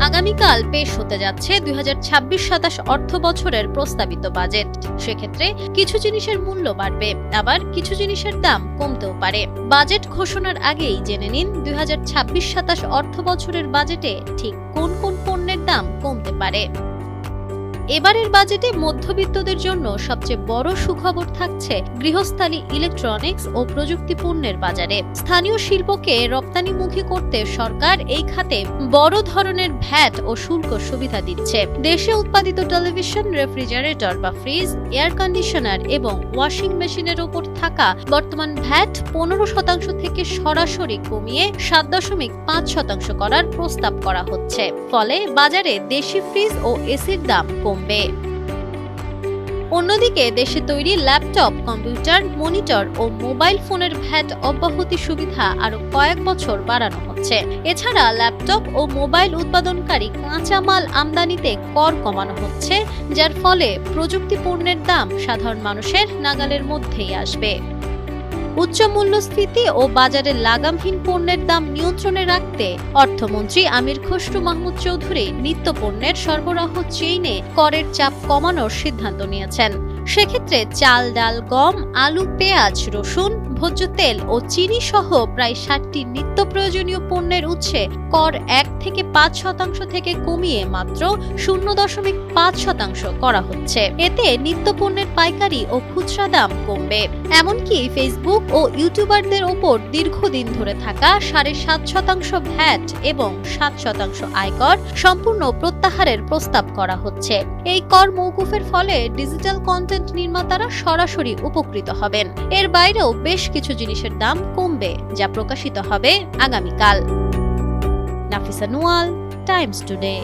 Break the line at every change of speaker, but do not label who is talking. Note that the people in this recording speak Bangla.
আগামীকাল পেশ হতে যাচ্ছে 2026-27 অর্থ বছরের প্রস্তাবিত বাজেট। সেক্ষেত্রে কিছু জিনিসের মূল্য বাড়বে, আবার কিছু জিনিসের দাম কমতেও পারে। বাজেট ঘোষণার আগেই জেনে নিন 2026-27 অর্থ বছরের বাজেটে ঠিক কোন কোন পণ্যের দাম কমতে পারে। এবারের বাজেটে মধ্যবিত্তদের জন্য সবচেয়ে বড় সুখবর থাকছে গৃহস্থালী ইলেকট্রনিক্স ও প্রযুক্তি পণ্যের বাজারে। স্থানীয় শিল্পকে রপ্তানিমুখী করতে সরকার এই খাতে বড় ধরনের ভ্যাট ও শুল্ক সুবিধা দিচ্ছে। দেশে উৎপাদিত টেলিভিশন, রেফ্রিজারেটর বা ফ্রিজ, এয়ার কন্ডিশনার এবং ওয়াশিং মেশিনের উপর থাকা বর্তমান ভ্যাট 15% থেকে সরাসরি কমিয়ে 7.5% করার প্রস্তাব করা হচ্ছে। ফলে বাজারে দেশি ফ্রিজ ও এসির দাম কমবে। অন্যদিকে দেশে তৈরি ল্যাপটপ, কম্পিউটার, মনিটর ও মোবাইল ফোনের ভ্যাট অব্যাহতি সুবিধা আরো কয়েক বছর বাড়ানো হচ্ছে। এছাড়া ল্যাপটপ ও মোবাইল উৎপাদনকারী কাঁচামাল আমদানিতে কর কমানো হচ্ছে, যার ফলে প্রযুক্তি পণ্যের দাম সাধারণ মানুষের নাগালের মধ্যেই আসবে। উচ্চ মূল্যস্ফীতি ও বাজারে লাগামহীন পণ্যের দাম নিয়ন্ত্রণে রাখতে অর্থমন্ত্রী আমির খসরু মাহমুদ চৌধুরী নিত্য পণ্যের সরবরাহ চেইনে করের চাপ কমানোর সিদ্ধান্ত নিয়েছেন। সেক্ষেত্রে চাল, ডাল, গম, আলু, পেঁয়াজ, রসুন, ভোজ্য তেল ও চিনি সহ প্রায় 60টি নিত্য প্রয়োজনীয় পণ্যের উৎসে কর 1 থেকে 5% থেকে কমিয়ে মাত্র 0.5% করা হচ্ছে। এতে নিত্য পণ্যের পাইকারি ও খুচরা দাম কমবে। এমনকি ফেসবুক ও ইউটিউবারদের ওপর দীর্ঘদিন ধরে থাকা 7.5% ভ্যাট এবং 7% আয়কর সম্পূর্ণ প্রত্যাহারের প্রস্তাব করা হচ্ছে। এই কর মওকুফের ফলে ডিজিটাল কন্টেন্ট নির্মাতারা সরাসরি উপকৃত হবেন। এর বাইরেও বেশ কিছু জিনিসের দাম কমবে, যা প্রকাশিত হবে আগামীকাল। Nafisa Nuwal, Times today.